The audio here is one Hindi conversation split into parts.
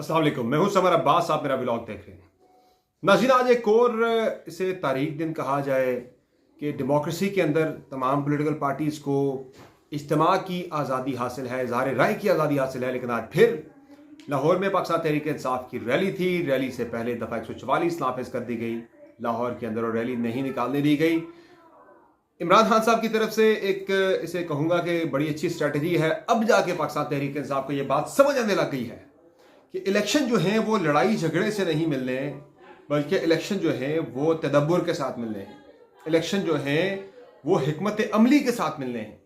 अस्सलाम वालेकुम, मैं हूं समर अब्बास। आप मेरा व्लॉग देख रहे हैं। नाज़रीन, आज एक और इसे तारीख दिन कहा जाए कि डेमोक्रेसी के अंदर तमाम पॉलिटिकल पार्टीज़ को इज्तिमा की आज़ादी हासिल है, इज़हार राय की आज़ादी हासिल है। लेकिन आज फिर लाहौर में पाकिस्तान तहरीक इंसाफ की रैली थी। रैली से पहले दफ़ा 144 नाफिज कर दी गई लाहौर के अंदर और रैली नहीं निकालने दी गई। इमरान खान साहब की तरफ से एक इसे कहूँगा कि बड़ी अच्छी स्ट्रेटजी है। अब जाके पाकिस्तान तहरीक इंसाफ को ये बात समझ आने लग गई है कि इलेक्शन जो हैं वो लड़ाई झगड़े से नहीं मिलने, बल्कि इलेक्शन जो है वो तदब्बुर के साथ मिलने हैं। इलेक्शन जो है वो हिकमत अमली के साथ मिलने हैं।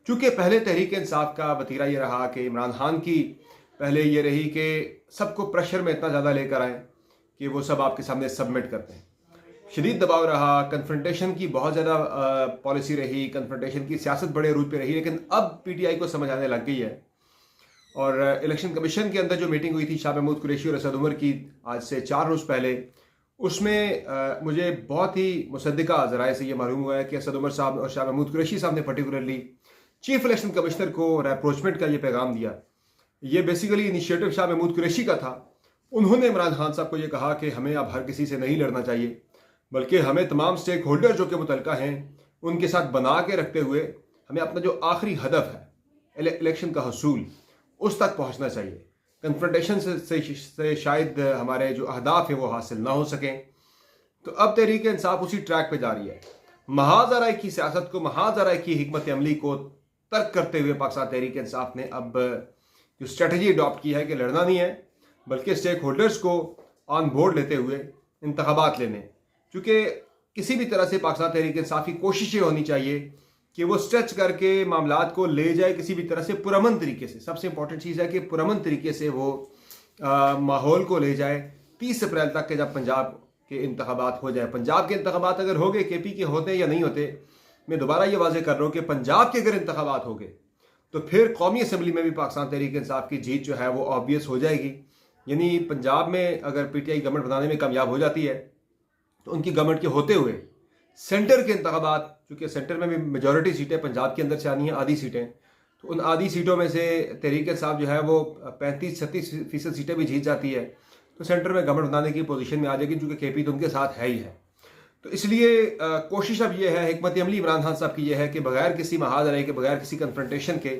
चूँकि पहले तहरीक इंसाफ का वतीरा ये रहा कि इमरान खान की पहले ये रही कि सबको प्रेशर में इतना ज़्यादा लेकर आए कि वो सब आपके सामने सबमिट करते हैं। शदीद दबाव रहा, कन्फ्रंटेशन की बहुत ज़्यादा पॉलिसी रही, कन्फ्रंटेशन की सियासत बड़े रूप पे रही। लेकिन अब पीटीआई को समझ आने लग गई है। और इलेक्शन कमीशन के अंदर जो मीटिंग हुई थी शाह महमूद कुरैशी और असद उमर की आज से 4 रोज़ पहले, उसमें मुझे बहुत ही मुसद्दिका ज़राए से ये मालूम हुआ है कि असद उमर साहब और शाह महमूद कुरैशी साहब ने पर्टिकुलरली चीफ इलेक्शन कमिश्नर को अप्रोचमेंट का ये पैगाम दिया। ये बेसिकली इनिशिएटिव शाह महमूद कुरैशी का था। उन्होंने इमरान खान साहब को ये कहा कि हमें अब हर किसी से नहीं लड़ना चाहिए, बल्कि हमें तमाम स्टेक होल्डर जो कि मुतलका हैं उनके साथ बना के रखते हुए हमें अपना जो आखिरी हदफ है इलेक्शन का हसूल, उस तक पहुंचना चाहिए। कन्फ्रंटेशन से शायद हमारे जो अहदाफ है वो हासिल ना हो सकें। तो अब तहरीक इंसाफ उसी ट्रैक पे जा रही है। महाज़राए की सियासत को, महाज़राए की हिकमत अमली को तर्क करते हुए पाकिस्तान तहरीक इंसाफ ने अब जो स्ट्रेटजी अडॉप्ट की है कि लड़ना नहीं है, बल्कि स्टेक होल्डर्स को ऑन बोर्ड लेते हुए इंतखाबात लेने। चूँकि किसी भी तरह से पाकिस्तान तहरीक इंसाफ की कोशिशें होनी चाहिए कि वो स्ट्रेच करके मामलात को ले जाए किसी भी तरह से पुरअमन तरीके से। सबसे इंपॉर्टेंट चीज़ है कि पुरअमन तरीके से वो माहौल को ले जाए 30 अप्रैल तक के, जब पंजाब के इंतखाबात हो जाए। पंजाब के इंतखाबात अगर हो गए, केपी के होते या नहीं होते, मैं दोबारा ये वाज़ेह कर रहा हूँ कि पंजाब के अगर इंतखाबात हो गए तो फिर कौमी असम्बली में भी पाकिस्तान तहरीक इंसाफ की जीत जो है वो ऑब्वियस हो जाएगी। यानी पंजाब में अगर पीटीआई गवर्नमेंट बनाने में कामयाब हो जाती है तो उनकी गवर्नमेंट के होते हुए सेंटर के इंतखाबात, चूँकि सेंटर में भी मेजॉरिटी सीटें पंजाब के अंदर से आनी हैं, आधी सीटें, तो उन आधी सीटों में से तहरीक इंसाफ जो है वो 35-36% सीटें भी जीत जाती है तो सेंटर में गवर्नमेंट बनाने की पोजीशन में आ जाएगी, चूँकि केपी तो उनके साथ है ही है। तो इसलिए कोशिश अब ये है, हिकमत अमली इमरान खान साहब की ये है कि बगैर किसी महाज़राए के, बगैर किसी कन्फ्रंटेशन के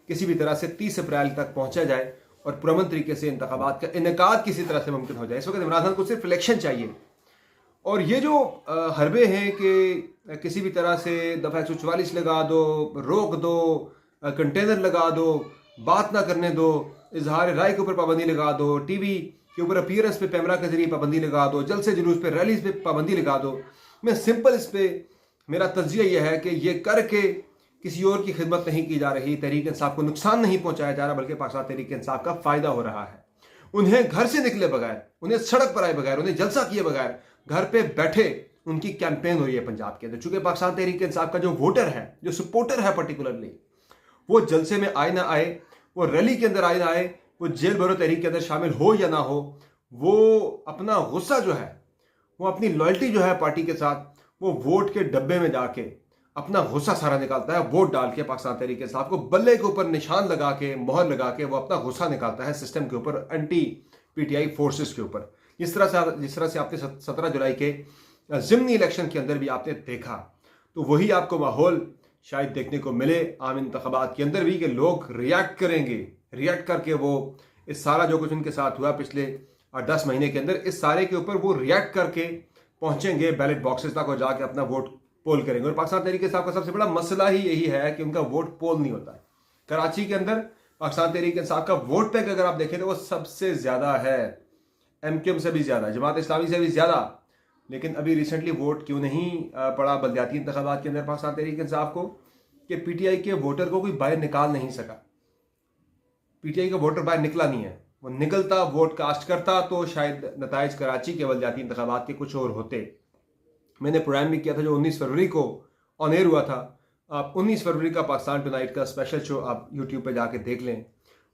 किसी भी तरह से 30 अप्रैल तक पहुँचा जाए और पुरअमन तरीके से इंतखाबात का इनेकाद किसी तरह से मुमकिन हो जाए। इस वक्त इमरान खान को सिर्फ इलेक्शन चाहिए। और ये जो हरबे हैं कि किसी भी तरह से दफ़ा 144 लगा दो, रोक दो, कंटेनर लगा दो, बात ना करने दो, इजहार राय के ऊपर पाबंदी लगा दो, टीवी के ऊपर अपीयरेंस पे कैमरा के जरिए पाबंदी लगा दो, जलसे जुलूस पे, रैलीज पे पाबंदी लगा दो, मैं सिंपल इस पे मेरा तज्जिया यह है कि ये करके किसी और की खिदमत नहीं की जा रही, तहरीक इंसाफ को नुकसान नहीं पहुंचाया जा रहा, बल्कि पाकिस्तान तहरीक इंसाफ का फ़ायदा हो रहा है। उन्हें घर से निकले बगैर, उन्हें सड़क पर आए बगैर, उन्हें जलसा किए बगैर घर पे बैठे उनकी कैंपेन हो रही है पंजाब के अंदर। चूंकि पाकिस्तान तहरीक इंसाफ का जो वोटर है, जो सपोर्टर है पर्टिकुलरली, वो जलसे में आए ना आए, वो रैली के अंदर आए ना आए, वो जेल भरो तहरीक के अंदर शामिल हो या ना हो, वो अपना गुस्सा जो है, वो अपनी लॉयल्टी जो है पार्टी के साथ, वो वोट के डब्बे में जाके अपना गुस्सा सारा निकालता है। वोट डाल के पाकिस्तान तहरीक इंसाफ को बल्ले के ऊपर निशान लगा के, मोहर लगा के वो अपना गुस्सा निकालता है सिस्टम के ऊपर, एंटी पीटीआई फोर्सेस के ऊपर। जिस तरह से आपने 17 जुलाई के ज़िमनी इलेक्शन के अंदर भी आपने देखा, तो वही आपको माहौल शायद देखने को मिले आम इंतखाबात के अंदर भी, कि लोग रिएक्ट करेंगे। रिएक्ट करके वो इस सारा जो कुछ उनके साथ हुआ पिछले 10 महीने के अंदर, इस सारे के ऊपर वो रिएक्ट करके पहुंचेंगे बैलेट बॉक्सेस तक और जाके अपना वोट पोल करेंगे। और पाकिस्तान तहरीक इंसाफ का सबसे बड़ा मसला ही यही है कि उनका वोट पोल नहीं होता है। कराची के अंदर पाकिस्तान तहरीक इंसाफ का वोट बैंक अगर आप देखें तो वो सबसे ज़्यादा है, एमक्यूएम से भी ज़्यादा, जमात इस्लामी से भी ज़्यादा। लेकिन अभी रिसेंटली वोट क्यों नहीं पड़ा बल्दियाती इंतखाबात के अंदर पाकिस्तान तहरीक इंसाफ को, कि पीटीआई के वोटर को कोई बाहर निकाल नहीं सका। पीटीआई का वोटर बाहर निकला नहीं है। वो निकलता, वोट कास्ट करता, तो शायद नताइज कराची के बल्दियाती इंतखाबात के कुछ और होते। मैंने प्रोग्राम भी किया था जो 19 फरवरी को ऑन एयर हुआ था। आप 19 फरवरी का पाकिस्तान टुनाइट का स्पेशल शो आप यूट्यूब पर जाके देख लें।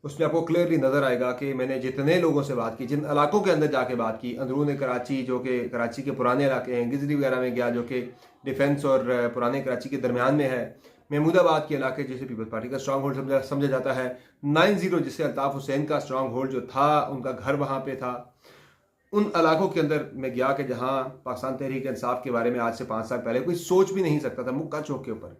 उसमें आपको क्लियरली नज़र आएगा कि मैंने जितने लोगों से बात की, जिन इलाकों के अंदर जाके बात की, अंदरून कराची जो कि कराची के पुराने इलाके हैं, गिजरी वगैरह में गया जो कि डिफेंस और पुराने कराची के दरमियान में है, महमूदाबाद के इलाके जिसे पीपल्स पार्टी का स्ट्रांग होल्ड समझा जाता है, 90 जिससे अल्ताफ़ हुसैन का स्ट्रांग होल्ड जो था, उनका घर वहाँ पे था, उन इलाकों के अंदर मैं गया कि जहाँ पाकिस्तान तहरीक इंसाफ के बारे में आज से 5 साल पहले कोई सोच भी नहीं सकता था। मुक्का चौक के ऊपर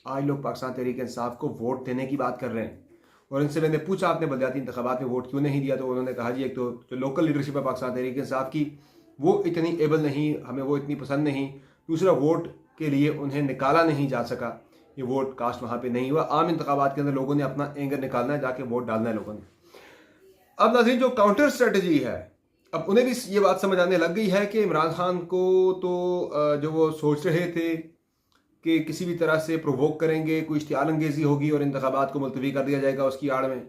आज लोग पाकिस्तान तहरीक इंसाफ को वोट देने की बात कर रहे हैं। और इनसे मैंने पूछा आपने बलदियाती इंतखाबात में वोट क्यों नहीं दिया, तो उन्होंने कहा जी एक तो जो लोकल लीडरशिप है पाकिस्तान तहरीक इंसाफ की वो इतनी एबल नहीं, हमें वो इतनी पसंद नहीं, दूसरा वोट के लिए उन्हें निकाला नहीं जा सका, ये वोट कास्ट वहाँ पे नहीं हुआ। आम इंतखाबात के अंदर लोगों ने अपना एंगर निकालना है, जाके वोट डालना है लोगों ने। अब नाज़रीन जो काउंटर स्ट्रेटजी है, अब उन्हें भी ये बात समझ आने लग गई है कि इमरान खान को तो जो वो सोच रहे थे कि किसी भी तरह से प्रोवोक करेंगे, कोई इश्तियाल अंगेज़ी होगी और इंतखाबात को मुलतवी कर दिया जाएगा, उसकी आड़ में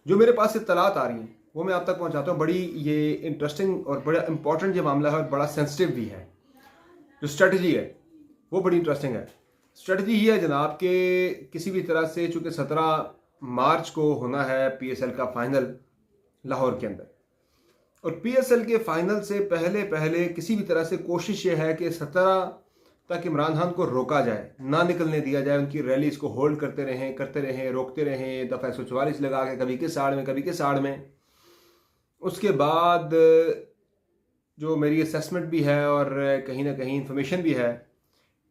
जो मेरे पास इत्तलात आ रही हैं वो मैं आप तक पहुंचाता हूँ। बड़ी ये इंटरेस्टिंग और बड़ा इंपॉर्टेंट ये मामला है और बड़ा सेंसिटिव भी है। जो स्ट्रेटजी है वो बड़ी इंटरेस्टिंग है। स्ट्रेटजी ये है जनाब कि किसी भी तरह से, चूँकि 17 मार्च को होना है PSL का फाइनल लाहौर के अंदर, और PSL के फाइनल से पहले पहले किसी भी तरह से कोशिश ये है कि 17 तक इमरान खान को रोका जाए, ना निकलने दिया जाए, उनकी रैलीज को होल्ड करते रहें, रोकते रहें, दफ़ा 144 लगा के कभी किस आड़ में कभी किस आड़ में। उसके बाद जो मेरी असेसमेंट भी है और कहीं ना कहीं इंफॉर्मेशन भी है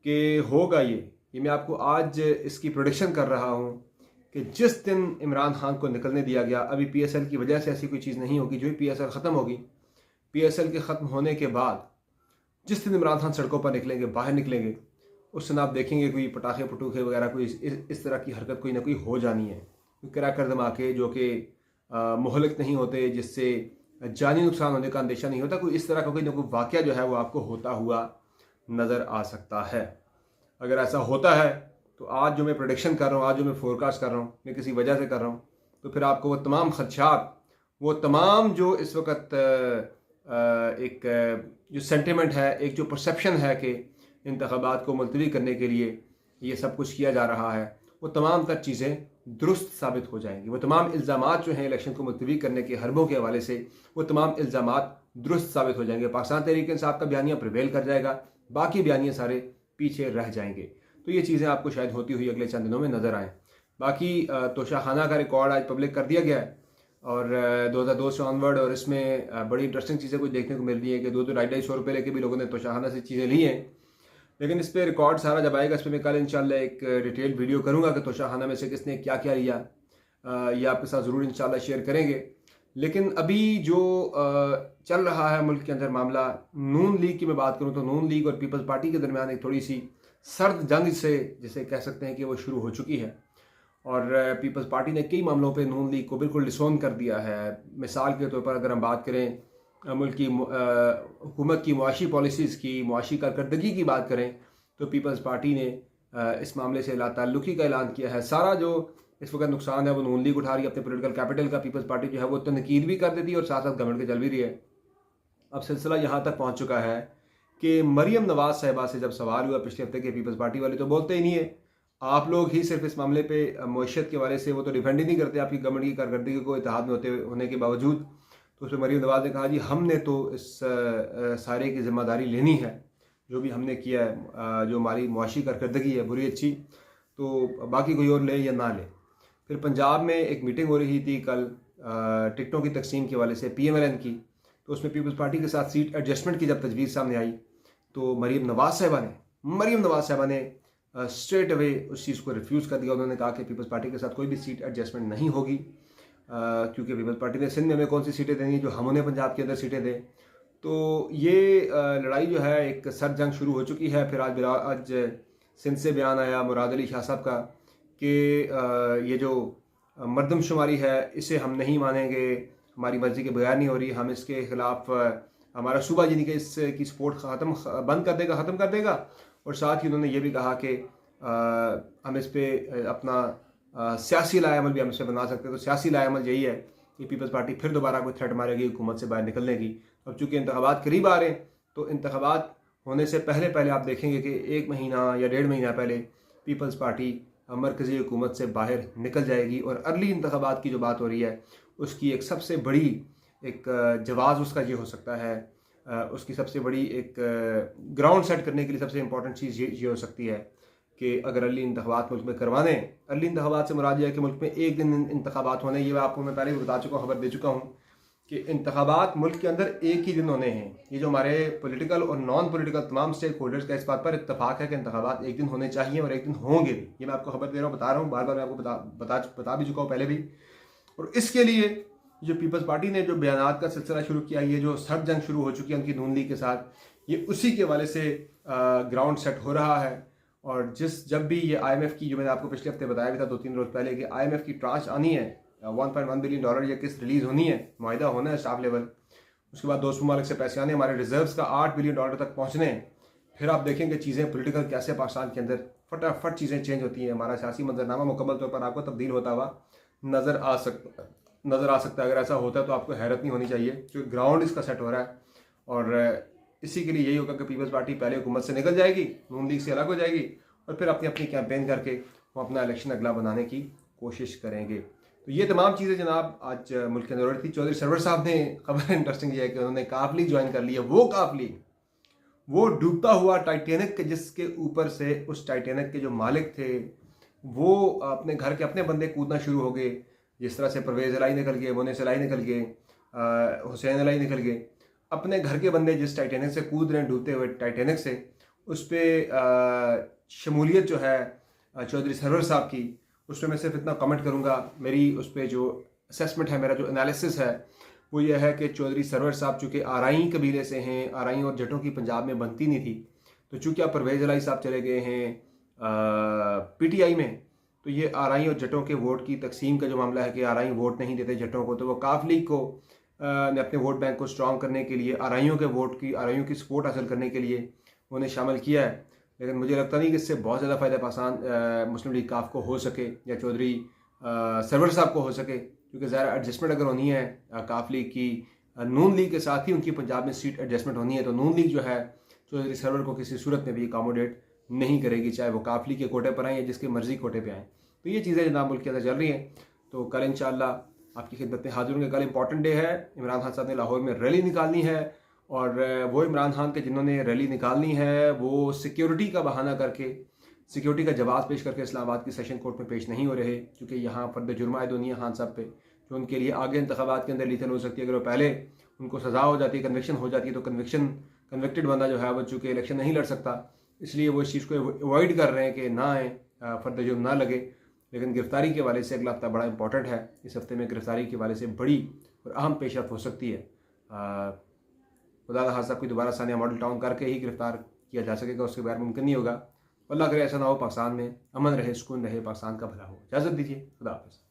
कि होगा ये मैं आपको आज इसकी प्रोडिक्शन कर रहा हूँ कि जिस दिन इमरान खान को निकलने दिया गया, अभी PSL की वजह से ऐसी कोई चीज़ नहीं होगी, जो ही PSL ख़त्म होगी, PSL के ख़त्म होने के बाद जिस दिन इमरान खान सड़कों पर निकलेंगे, बाहर निकलेंगे, उस दिन आप देखेंगे कोई पटाखे पटूखे वगैरह कोई इस तरह की हरकत कोई ना कोई हो जानी है। क्रैकर धमाके जो कि मुहलक नहीं होते, जिससे जानी नुकसान होने का अंदेशा नहीं होता, कोई इस तरह का कोई ना कोई वाक़या जो है वो आपको होता हुआ नज़र आ सकता है। अगर ऐसा होता है तो आज जो मैं प्रोडिक्शन कर रहा हूँ, आज जो मैं फोरकास्ट कर रहा हूँ, मैं किसी वजह से कर रहा हूँ, तो फिर आपको वो तमाम खदशात, वो तमाम जो इस वक्त एक जो सेंटिमेंट है, एक जो परसेप्शन है कि इंतखाबात को मुलतवी करने के लिए ये सब कुछ किया जा रहा है, वो तमाम तर चीज़ें दुरुस्त साबित हो जाएंगी। वो तमाम इल्ज़ामात जो हैं इलेक्शन को मुलतवी करने के हरबों के हवाले से, वो तमाम इल्ज़ामात दुरुस्त साबित हो जाएंगे। पाकिस्तान तहरीक इंसाफ का बयानिया प्रिवेल कर जाएगा, बाकी बयानिए सारे पीछे रह जाएंगे। तो ये चीज़ें आपको शायद होती हुई अगले चंद दिनों में नज़र आएँ। बाकी तोशाखाना का रिकॉर्ड आज पब्लिक कर दिया गया है और 2002 से ऑनवर्ड, और इसमें बड़ी इंटरेस्टिंग चीज़ें कुछ देखने को मिल रही है कि 2-2-250 रुपये लेके भी लोगों ने तोशाखाना से चीज़ें ली हैं। लेकिन इस पर रिकॉर्ड सारा जब आएगा, इस पर मैं कल इंशाल्लाह एक डिटेल वीडियो करूँगा कि तोशाखाना में से किसने क्या क्या लिया, ये आपके साथ ज़रूर इंशाल्लाह शेयर करेंगे। लेकिन अभी जो चल रहा है मुल्क के अंदर मामला, नून लीग की मैं बात करूँ तो नून लीग और पीपल्स पार्टी के दरमियान एक थोड़ी सी सर्द जंग से जिसे कह सकते हैं कि वो शुरू हो चुकी है, और पीपल्स पार्टी ने कई मामलों पे नून लीग को बिल्कुल डिसोन कर दिया है। मिसाल के तौर पर अगर हम बात करें मुल्क की हुकूमत की मुआशी पॉलिसीज़ की, मुआशी कारकर्दगी की बात करें, तो पीपल्स पार्टी ने इस मामले से लाताल्लुकी का ऐलान किया है। सारा जो इस वक्त नुकसान है वो नून लीग उठा रही है अपने पोलिटिकल कैपिटल का। पीपल्स पार्टी जो है वो तनकीद भी कर देती है और साथ साथ गवर्नमेंट के चल भी रही है। अब सिलसिला यहाँ तक पहुँच चुका है कि मरीम नवाज साहिबा से जब सवाल हुआ पिछले हफ्ते के, पीपल्स पार्टी वाले तो बोलते ही नहीं है, आप लोग ही सिर्फ इस मामले पे मईशत के वाले से वो तो डिफेंड ही नहीं करते आपकी गवर्नमेंट की कारकर्दगी को इत्तेहाद में होने के बावजूद। तो उसमें मरीम नवाज ने कहा जी हमने तो इस सारे की जिम्मेदारी लेनी है, जो भी हमने किया है, जो हमारी मुआशी कारकर्दगी है बुरी अच्छी, तो बाकी कोई और ले या ना ले। फिर पंजाब में एक मीटिंग हो रही थी कल टिकटों की तकसीम के वाले से PMLN की, तो उसमें पीपल्स पार्टी के साथ सीट एडजस्टमेंट की जब तजवीज़ सामने आई तो मरीम नवाज साहिबा ने स्ट्रेट अवे उस चीज़ को रिफ्यूज़ कर दिया। उन्होंने कहा कि पीपल्स पार्टी के साथ कोई भी सीट एडजस्टमेंट नहीं होगी, क्योंकि पीपल्स पार्टी ने सिंध में हमें कौन सी सीटें देनी जो हम उन्हें पंजाब के अंदर सीटें दें। तो ये लड़ाई जो है एक सर्द जंग शुरू हो चुकी है। फिर आज सिंध से बयान आया मुराद अली शाह साहब का कि ये जो मरदमशुमारी है इसे हम नहीं मानेंगे, हमारी मर्जी के बगैर नहीं हो रही, हम इसके ख़िलाफ़ हमारा सूबा यानी कि इसकी सपोर्ट ख़त्म कर देगा। और साथ ही उन्होंने ये भी कहा कि हम इस पर अपना सियासी लाएअमल भी हम इस पर बना सकते हैं। तो सियासी लाएअमल यही है कि पीपल्स पार्टी फिर दोबारा कोई थ्रेट मारेगी हुकूमत से बाहर निकलने की। अब चूँकि इंतखाबात करीब आ रहे हैं, तो इंतखाबात होने से पहले आप देखेंगे कि 1 महीना या 1.5 महीना पहले पीपल्स पार्टी मरकज़ी हुकूमत से बाहर निकल जाएगी। और अर्ली इंतखाबात की जो बात हो रही है उसकी एक सबसे बड़ी एक जवाज़ उसका ये हो सकता है, उसकी सबसे बड़ी एक ग्राउंड सेट करने के लिए सबसे इम्पॉर्टेंट चीज़ ये हो सकती है कि अगर अर्ली इंतखाबात मुल्क में करवाने, अर्ली इंतखाबात से मुराद है कि मुल्क में एक दिन इंतखाबात होने, ये आपको मैं पहले भी बता चुका हूँ, खबर दे चुका हूँ कि इंतखाबात मुल्क के अंदर एक ही दिन होने हैं। ये जो हमारे पॉलिटिकल और नॉन पॉलिटिकल तमाम स्टेक होल्डर्स का इस बात पर इत्तफाक है कि इंतखाबात एक दिन होने चाहिए और एक दिन होंगे भी। ये मैं आपको खबर दे रहा हूँ, बता रहा हूँ, बार बार मैं आपको बता भी चुका हूँ पहले भी। और इसके लिए जो पीपल्स पार्टी ने जो बयानात का सिलसिला शुरू किया, ये जो सर्द जंग शुरू हो चुकी है उनकी नून लीग के साथ, ये उसी के हवाले से ग्राउंड सेट हो रहा है। और जब भी ये IMF की, जो मैंने आपको पिछले हफ्ते बताया भी था 2-3 रोज़ पहले, कि IMF की ट्रांच आनी है, $1.1 बिलियन या किस्त रिलीज़ होनी है, मुआहिदा होना है स्टाफ लेवल, उसके बाद दोस्त ममालिक से पैसे आने, हमारे रिजर्व्स का $8 बिलियन तक पहुँचने, फिर आप देखेंगे चीज़ें पॉलिटिकल कैसे पाकिस्तान के अंदर फटाफट चीज़ें चेंज होती हैं। हमारा सियासी मंजरनामा मुकम्मल तौर पर आपको तब्दील होता हुआ नज़र आ सकता है। अगर ऐसा होता है तो आपको हैरत नहीं होनी चाहिए, क्योंकि ग्राउंड इसका सेट हो रहा है। और इसी के लिए यही होगा कि पीपल्स पार्टी पहले हुकूमत से निकल जाएगी, नून लीग से अलग हो जाएगी, और फिर अपनी कैंपेन करके वो अपना इलेक्शन अगला बनाने की कोशिश करेंगे। तो ये तमाम चीज़ें जनाब आज मुल्क के अंदर हो रही थी। चौधरी सरवर साहब ने, खबर इंटरेस्टिंग ये है कि उन्होंने काफ लीग ज्वाइन कर ली है। वो काफ लीग, वो डूबता हुआ टाइटेनिक के, जिसके ऊपर से उस टाइटेनिक के जो मालिक थे वो अपने घर के अपने बंदे कूदना शुरू हो गए। जिस तरह से परवेज़ अलाई निकल गए, मोनिस अलाई निकल गए, हुसैन अलाई निकल गए, अपने घर के बंदे जिस टाइटेनिक से कूद रहे हैं, डूबते हुए टाइटेनिक से, उस पर शमूलियत जो है चौधरी सरवर साहब की, उस पर मैं सिर्फ इतना कमेंट करूँगा। मेरी उस पर जो असेसमेंट है, मेरा जो एनालिसिस है वो ये है कि चौधरी सरवर साहब चूँकि आरई कबीले से हैं, आरई और जटों की पंजाब में बनती नहीं थी, तो चूँकि आप परवेज़ अलाई साहब चले गए हैं PTI में, तो ये आरई और जटों के वोट की तकसीम का जो मामला है कि आरई वोट नहीं देते जटों को, तो वो काफ लीग को ने अपने वोट बैंक को स्ट्रॉन्ग करने के लिए, आरईयों की सपोर्ट हासिल करने के लिए उन्हें शामिल किया है। लेकिन मुझे लगता नहीं कि इससे बहुत ज़्यादा फ़ायदा पाकिस्तान मुस्लिम लीग काफ को हो सके या चौधरी सरवर साहब को हो सके, क्योंकि ज़्यादा एडजस्टमेंट अगर होनी है काफ लीग की नून लीग के साथ ही उनकी पंजाब में सीट एडजस्टमेंट होनी है, तो नून लीग जो है चौधरी सरवर को किसी सूरत में भी अकोमोडेट नहीं करेगी, चाहे वो काफ लीग के कोटे पर आएँ या जिसके मर्जी कोटे पर आएँ। तो ये चीज़ें जनाब मुल्क के अंदर चल रही हैं। तो कल इंशाअल्लाह आपकी खिदमत में हाजिर होंगे। कल इंपॉर्टेंट डे है, इमरान खान साहब ने लाहौर में रैली निकालनी है, और वो इमरान खान के जिन्होंने रैली निकालनी है वो सिक्योरिटी का बहाना करके, सिक्योरिटी का जवाब पेश करके इस्लामाबाद की सेशन कोर्ट में पेश नहीं हो रहे, क्योंकि यहाँ फर्द जुर्म आयद होनी है खान साहब पे, जो उनके लिए आगे इंतखाबात के अंदर लीथल हो सकती है। अगर वो पहले उनको सज़ा हो जाती है, कन्विक्शन हो जाती है, तो कन्विक्टेड बंदा जो है वो चूँकि इलेक्शन नहीं लड़ सकता, इसलिए वो इस चीज़ को अवॉइड कर रहे हैं कि ना आए, फर्द जुर्म ना लगे। लेकिन गिरफ्तारी के हवाले से अगला हफ्ता बड़ा इंपॉर्टेंट है। इस हफ्ते में गिरफ्तारी के हवाले से बड़ी और अहम पेशरफ हो सकती है। खुदा खासा कोई दोबारा सानिया मॉडल टाउन करके ही गिरफ्तार किया जा सकेगा, उसके बगैर मुमकिन नहीं होगा। अल्लाह करे ऐसा ना हो, पाकिस्तान में अमन रहे, सुकून रहे, पाकिस्तान का भला हो। इजाज़त दीजिए, खुदा हाफ़िज़।